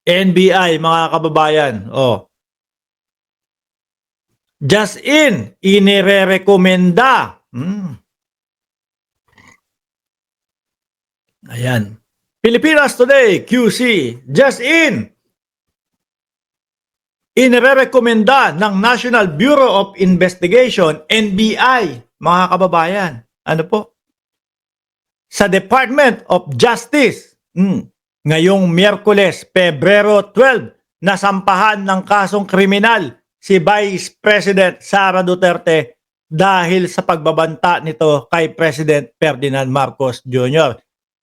NBI mga kababayan, just in, inirerekomenda. Ayan. Pilipinas Today, QC, just in, inirerekomenda ng National Bureau of Investigation, NBI, mga kababayan. Ano po? Sa Department of Justice, ngayong Miyerkules, Pebrero 12, nasampahan ng kasong kriminal si Vice President Sara Duterte dahil sa pagbabanta nito kay President Ferdinand Marcos Jr.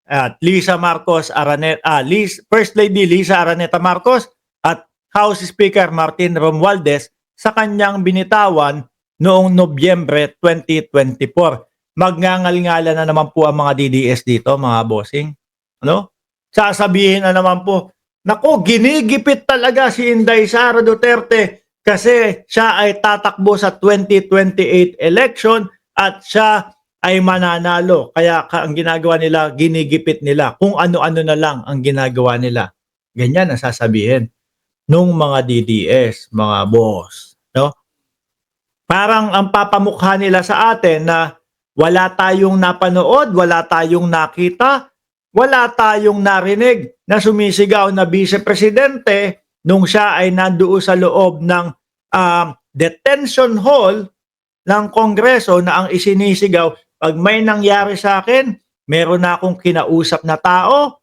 At Lisa Marcos Araneta, First Lady Lisa Araneta Marcos at House Speaker Martin Romualdez sa kanyang binitawan noong Nobyembre 2024. Magngangal-ngala na naman po ang mga DDS dito, mga bossing. Ano? Sasabihin na naman po, naku, ginigipit talaga si Inday Sara Duterte kasi siya ay tatakbo sa 2028 election at siya ay mananalo. Kaya ang ginagawa nila, ginigipit nila. Kung ano-ano na lang ang ginagawa nila. Ganyan ang sasabihin nung mga DDS, mga boss. No? Parang ang papamukha nila sa atin na wala tayong napanood, wala tayong nakita, wala tayong narinig na sumisigaw na Vice Presidente nung siya ay nandoon sa loob ng detention hall ng Kongreso na ang isinisigaw, pag may nangyari sa akin, meron na akong kinausap na tao,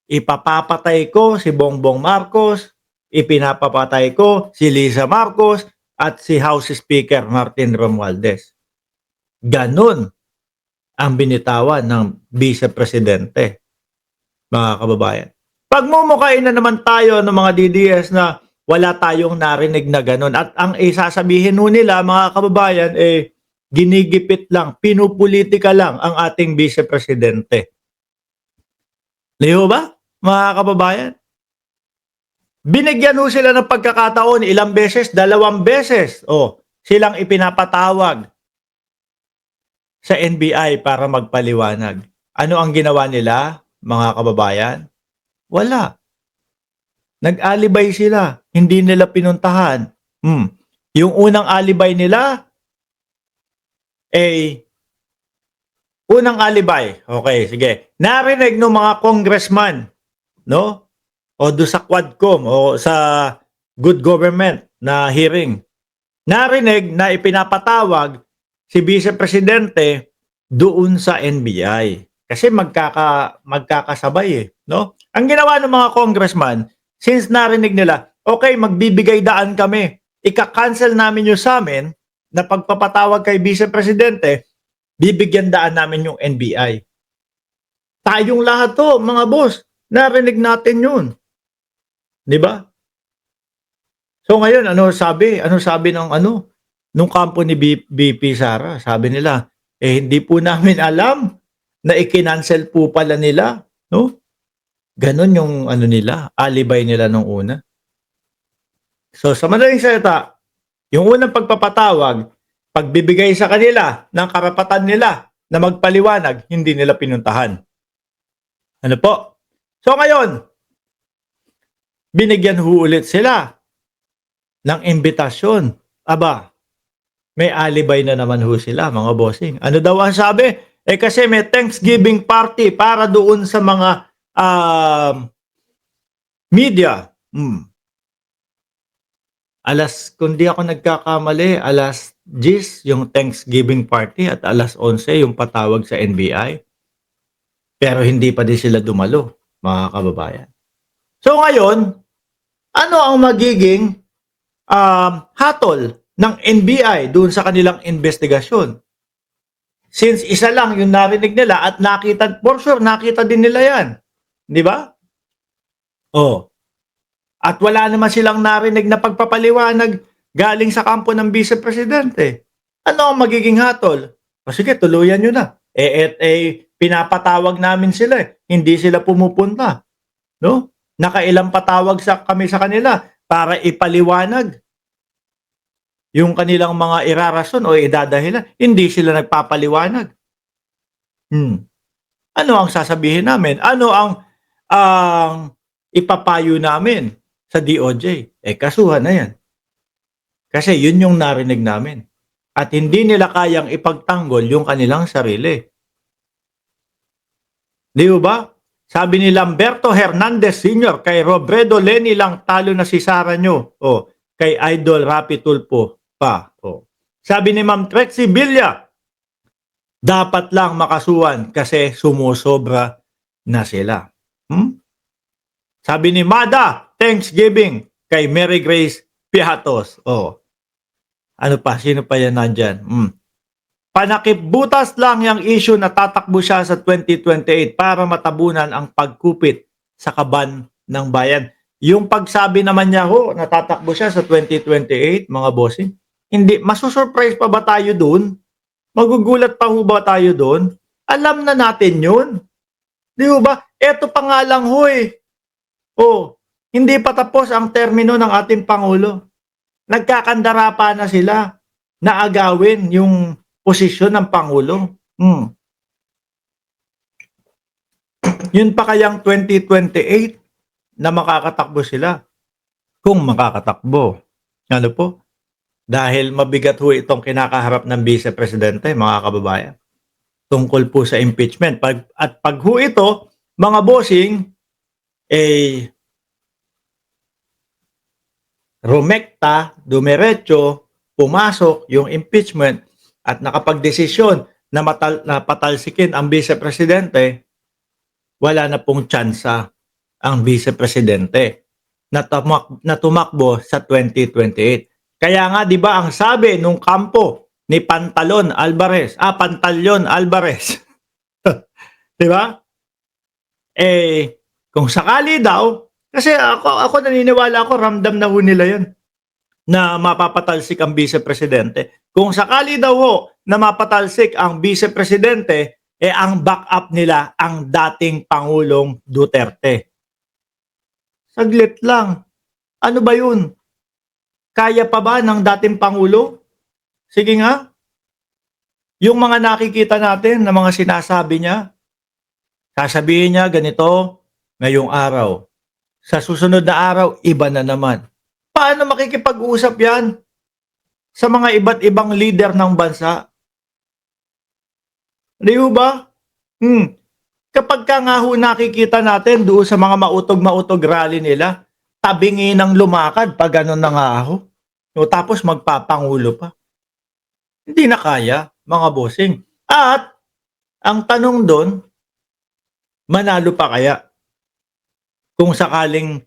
ipapapatay ko si Bongbong Marcos, ipinapapatay ko si Lisa Marcos, at si House Speaker Martin Romualdez. Ganun ang binitawan ng Vice Presidente, mga kababayan. Pagmumukain na naman tayo ng mga DDS na wala tayong narinig na ganun. At ang isasabihin nun nila, mga kababayan, ginigipit lang, pinupolitika lang ang ating Vice Presidente. Liho ba, mga kababayan? Binigyan ho sila ng pagkakataon ilang beses, 2 beses. Silang ipinapatawag sa NBI para magpaliwanag. Ano ang ginawa nila, mga kababayan? Wala. Nag-alibay sila. Hindi nila pinuntahan. Yung unang alibay nila, unang alibay. Okay, sige. Narinig ng mga congressman, no? O do sa Quadcom o sa Good Government na hearing. Narinig na ipinapatawag si Vice Presidente doon sa NBI. Kasi magkakasabay no? Ang ginawa ng mga congressman, since narinig nila, okay, magbibigay daan kami. Ika-cancel namin yung sa amin na pagpapatawag kay Vice Presidente, bibigyan daan namin yung NBI. Tayong lahat to, mga boss, narinig natin yun. Di ba? So ngayon, ano sabi nung kampo ni BP Sara? Sabi nila, hindi po namin alam na i-cancel po pala nila, no? Ganon yung nila, alibay nila nung una. So sa madaling salita, yung unang pagpapatawag, pagbibigay sa kanila ng karapatan nila na magpaliwanag, hindi nila pinuntahan. Ano po? So ngayon, binigyan ho ulit sila ng imbitasyon. Aba, may alibay na naman ho sila, mga bossing. Ano daw ang sabi? Kasi may Thanksgiving party para doon sa mga media. Kung di ako nagkakamali, alas 10 yung Thanksgiving party at alas 11 yung patawag sa NBI. Pero hindi pa din sila dumalo, mga kababayan. So ngayon, ano ang magiging hatol ng NBI doon sa kanilang investigasyon? Since isa lang yung narinig nila at nakita, for sure, nakita din nila yan. Di ba? At wala naman silang narinig na pagpapaliwanag galing sa kampo ng Vice Presidente. Ano ang magiging hatol? Sige, tuluyan nyo na. Pinapatawag namin sila. Hindi sila pumupunta. No? Nakailang patawag kami sa kanila para ipaliwanag yung kanilang mga irarason o idadahilan. Hindi sila nagpapaliwanag. Ano ang sasabihin namin? Ano ang ang ipapayo namin sa DOJ. Kasuhan na yan. Kasi yun yung narinig namin. At hindi nila kayang ipagtanggol yung kanilang sarili. Di ba? Sabi ni Lamberto Hernandez Sr. kay Robredo Lenny lang talo na si Sara nyo. Kay Idol Rapi Tulfo pa. Sabi ni Ma'am Trexie Villa, dapat lang makasuhan kasi sumusobra na sila. Sabi ni Mada, Thanksgiving kay Mary Grace Piatos. Ano pa? Sino pa yan nandyan? Panakip-butas lang yung issue na tatakbo siya sa 2028 para matabunan ang pagkupit sa kaban ng bayan. Yung pagsabi naman niya na tatakbo siya sa 2028, mga bossing, hindi, masusurprise pa ba tayo doon? Magugulat pa ho ba tayo doon? Alam na natin yun. Di ba? Eto pa nga lang hindi pa tapos ang termino ng ating Pangulo. Nagkakandara pa na sila na agawin yung posisyon ng Pangulo. Yun pa kayang 2028 na makakatakbo sila. Kung makakatakbo. Ano po? Dahil mabigat ho itong kinakaharap ng Vice Presidente, mga kababayan. Tungkol po sa impeachment. At pag ho ito, mga bossing, rumekta, dumiretso, pumasok yung impeachment at nakapagdesisyon na patalsikin ang Vice Presidente, wala na pong tsansa ang Vice Presidente na tumakbo sa 2028. Kaya nga 'di ba ang sabi nung kampo ni Pantaleon Alvarez, 'di ba? Kung sakali daw, kasi ako naniniwala ako, ramdam na ho nila 'yon na mapapatalsik ang Vice Presidente. Kung sakali daw na mapatalsik ang Vice Presidente, ang backup nila ang dating Pangulong Duterte. Saglit lang. Ano ba 'yun? Kaya pa ba ng dating Pangulo? Sige nga. Yung mga nakikita natin na mga sinasabi niya, sasabihin niya ganito ngayong araw. Sa susunod na araw, iba na naman. Paano makikipag-usap yan sa mga iba't ibang leader ng bansa? Di ba? Kapag ka nga ho nakikita natin doon sa mga mautog-mautog rally nila, tabingi ng lumakad pag gano'n na nga ho. Tapos magpapangulo pa. Hindi na kaya, mga bossing. At ang tanong doon, manalo pa kaya? Kung sakaling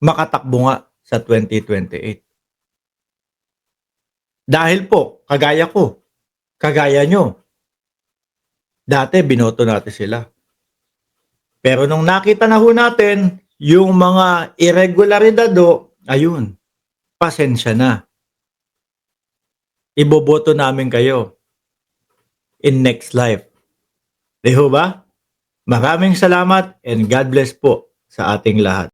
makatakbo nga sa 2028. Dahil po, kagaya ko, kagaya nyo, dati binoto natin sila. Pero nung nakita na ho natin yung mga irregularidad ayun, pasensya na. Iboboto namin kayo in next life. Di ho ba? Maraming salamat and God bless po sa ating lahat.